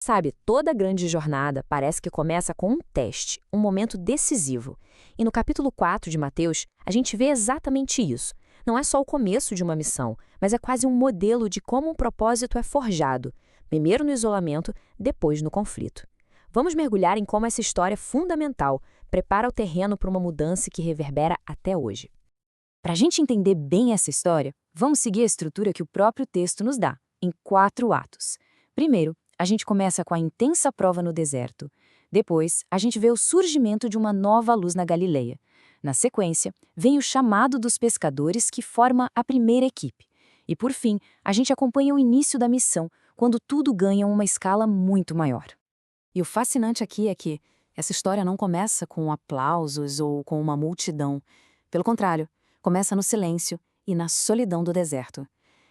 Sabe, toda grande jornada parece que começa com um teste, um momento decisivo. E no capítulo 4 de Mateus, a gente vê exatamente isso. Não é só o começo de uma missão, mas é quase um modelo de como um propósito é forjado, primeiro no isolamento, depois no conflito. Vamos mergulhar em como essa história fundamental prepara o terreno para uma mudança que reverbera até hoje. Para a gente entender bem essa história, vamos seguir a estrutura que o próprio texto nos dá, em 4 atos. Primeiro, a gente começa com a intensa prova no deserto. Depois, a gente vê o surgimento de uma nova luz na Galileia. Na sequência, vem o chamado dos pescadores que forma a primeira equipe. E por fim, a gente acompanha o início da missão, quando tudo ganha uma escala muito maior. E o fascinante aqui é que essa história não começa com aplausos ou com uma multidão. Pelo contrário, começa no silêncio e na solidão do deserto.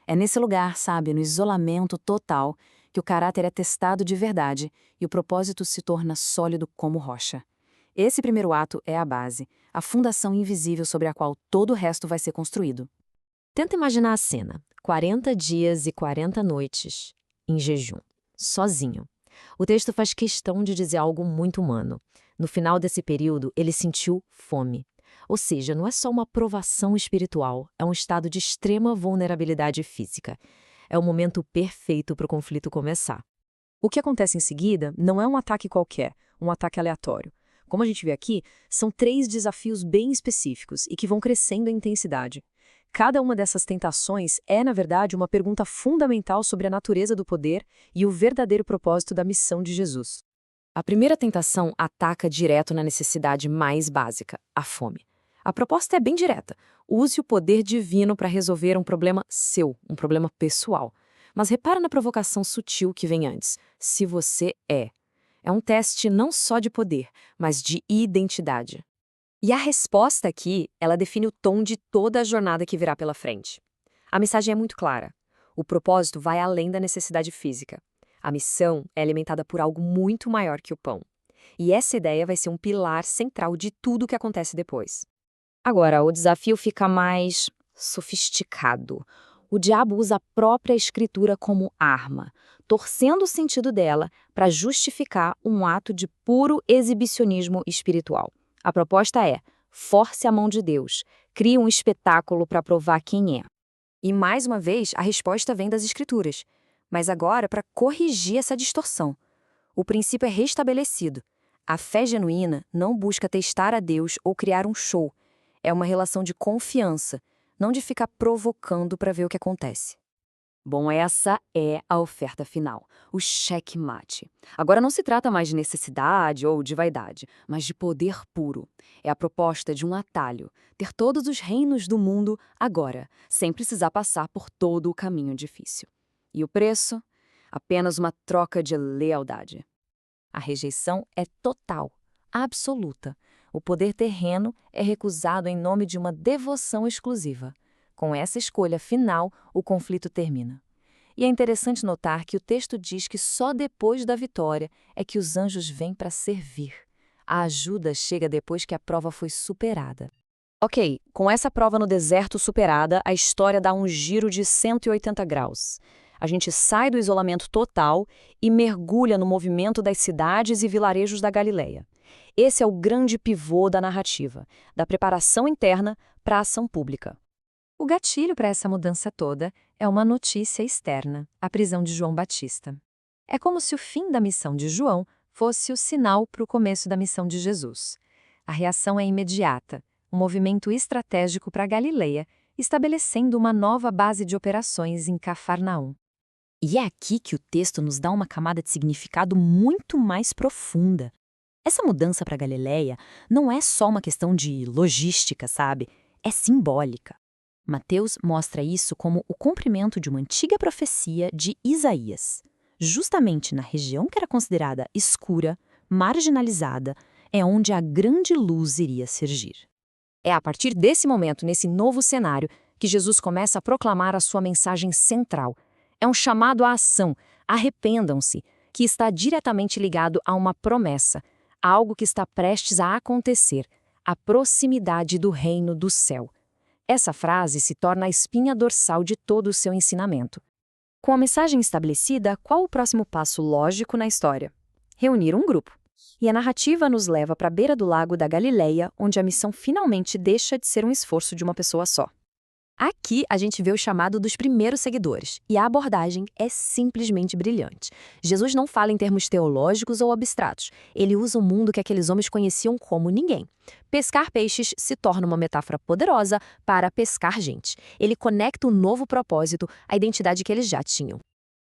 É nesse lugar, sabe, no isolamento total, que o caráter é testado de verdade e o propósito se torna sólido como rocha. Esse primeiro ato é a base, a fundação invisível sobre a qual todo o resto vai ser construído. Tenta imaginar a cena: 40 dias e 40 noites em jejum, sozinho. O texto faz questão de dizer algo muito humano. No final desse período, ele sentiu fome. Ou seja, não é só uma provação espiritual, é um estado de extrema vulnerabilidade física. É o momento perfeito para o conflito começar. O que acontece em seguida não é um ataque qualquer, um ataque aleatório. Como a gente vê aqui, são 3 desafios bem específicos e que vão crescendo em intensidade. Cada uma dessas tentações é, na verdade, uma pergunta fundamental sobre a natureza do poder e o verdadeiro propósito da missão de Jesus. A primeira tentação ataca direto na necessidade mais básica, a fome. A proposta é bem direta. Use o poder divino para resolver um problema seu, um problema pessoal. Mas repara na provocação sutil que vem antes. Se você é. É um teste não só de poder, mas de identidade. E a resposta aqui, ela define o tom de toda a jornada que virá pela frente. A mensagem é muito clara. O propósito vai além da necessidade física. A missão é alimentada por algo muito maior que o pão. E essa ideia vai ser um pilar central de tudo o que acontece depois. Agora, o desafio fica mais sofisticado. O diabo usa a própria escritura como arma, torcendo o sentido dela para justificar um ato de puro exibicionismo espiritual. A proposta é: force a mão de Deus, crie um espetáculo para provar quem é. E mais uma vez, a resposta vem das escrituras, mas agora para corrigir essa distorção. O princípio é restabelecido. A fé genuína não busca testar a Deus ou criar um show. É uma relação de confiança, não de ficar provocando para ver o que acontece. Bom, essa é a oferta final, o checkmate. Agora não se trata mais de necessidade ou de vaidade, mas de poder puro. É a proposta de um atalho, ter todos os reinos do mundo agora, sem precisar passar por todo o caminho difícil. E o preço? Apenas uma troca de lealdade. A rejeição é total, absoluta. O poder terreno é recusado em nome de uma devoção exclusiva. Com essa escolha final, o conflito termina. E é interessante notar que o texto diz que só depois da vitória é que os anjos vêm para servir. A ajuda chega depois que a prova foi superada. Ok, com essa prova no deserto superada, a história dá um giro de 180 graus. A gente sai do isolamento total e mergulha no movimento das cidades e vilarejos da Galileia. Esse é o grande pivô da narrativa, da preparação interna para a ação pública. O gatilho para essa mudança toda é uma notícia externa, a prisão de João Batista. É como se o fim da missão de João fosse o sinal para o começo da missão de Jesus. A reação é imediata, um movimento estratégico para a Galileia, estabelecendo uma nova base de operações em Cafarnaum. E é aqui que o texto nos dá uma camada de significado muito mais profunda. Essa mudança para a Galileia não é só uma questão de logística, sabe? É simbólica. Mateus mostra isso como o cumprimento de uma antiga profecia de Isaías. Justamente na região que era considerada escura, marginalizada, é onde a grande luz iria surgir. É a partir desse momento, nesse novo cenário, que Jesus começa a proclamar a sua mensagem central. É um chamado à ação, arrependam-se, que está diretamente ligado a uma promessa, algo que está prestes a acontecer, a proximidade do reino do céu. Essa frase se torna a espinha dorsal de todo o seu ensinamento. Com a mensagem estabelecida, qual o próximo passo lógico na história? Reunir um grupo. E a narrativa nos leva para a beira do lago da Galileia, onde a missão finalmente deixa de ser um esforço de uma pessoa só. Aqui a gente vê o chamado dos primeiros seguidores, e a abordagem é simplesmente brilhante. Jesus não fala em termos teológicos ou abstratos, ele usa o mundo que aqueles homens conheciam como ninguém. Pescar peixes se torna uma metáfora poderosa para pescar gente. Ele conecta um novo propósito à identidade que eles já tinham.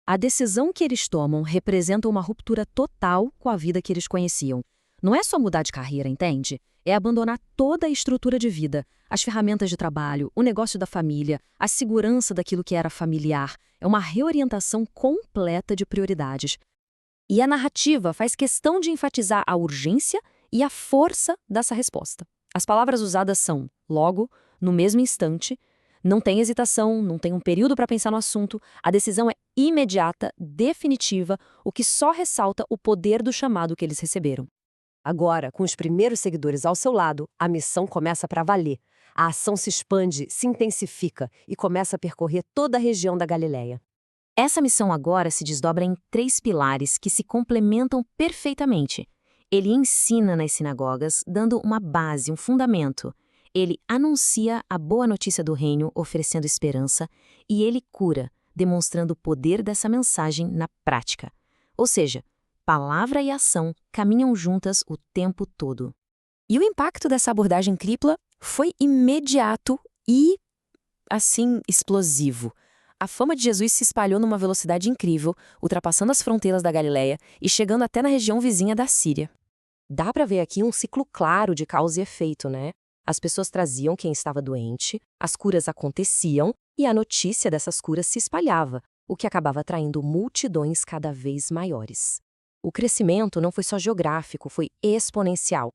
A decisão que eles tomam representa uma ruptura total com a vida que eles conheciam. Não é só mudar de carreira, entende? É abandonar toda a estrutura de vida, as ferramentas de trabalho, o negócio da família, a segurança daquilo que era familiar. É uma reorientação completa de prioridades. E a narrativa faz questão de enfatizar a urgência e a força dessa resposta. As palavras usadas são logo, no mesmo instante, não tem hesitação, não tem um período para pensar no assunto, a decisão é imediata, definitiva, o que só ressalta o poder do chamado que eles receberam. Agora, com os primeiros seguidores ao seu lado, a missão começa para valer. A ação se expande, se intensifica e começa a percorrer toda a região da Galileia. Essa missão agora se desdobra em 3 pilares que se complementam perfeitamente. Ele ensina nas sinagogas, dando uma base, um fundamento. Ele anuncia a boa notícia do reino, oferecendo esperança, e ele cura, demonstrando o poder dessa mensagem na prática. Ou seja, palavra e ação caminham juntas o tempo todo. E o impacto dessa abordagem tripla foi imediato e, assim, explosivo. A fama de Jesus se espalhou numa velocidade incrível, ultrapassando as fronteiras da Galileia e chegando até na região vizinha da Síria. Dá para ver aqui um ciclo claro de causa e efeito, né? As pessoas traziam quem estava doente, as curas aconteciam e a notícia dessas curas se espalhava, o que acabava atraindo multidões cada vez maiores. O crescimento não foi só geográfico, foi exponencial.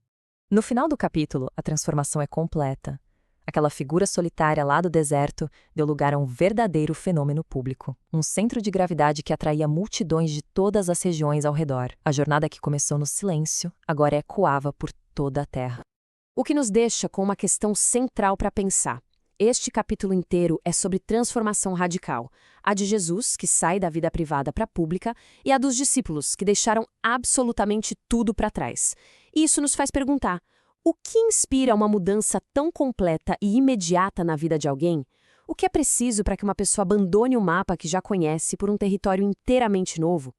No final do capítulo, a transformação é completa. Aquela figura solitária lá do deserto deu lugar a um verdadeiro fenômeno público. Um centro de gravidade que atraía multidões de todas as regiões ao redor. A jornada que começou no silêncio, agora ecoava por toda a terra. O que nos deixa com uma questão central para pensar. Este capítulo inteiro é sobre transformação radical. A de Jesus, que sai da vida privada para a pública, e a dos discípulos, que deixaram absolutamente tudo para trás. E isso nos faz perguntar: o que inspira uma mudança tão completa e imediata na vida de alguém? O que é preciso para que uma pessoa abandone o mapa que já conhece por um território inteiramente novo?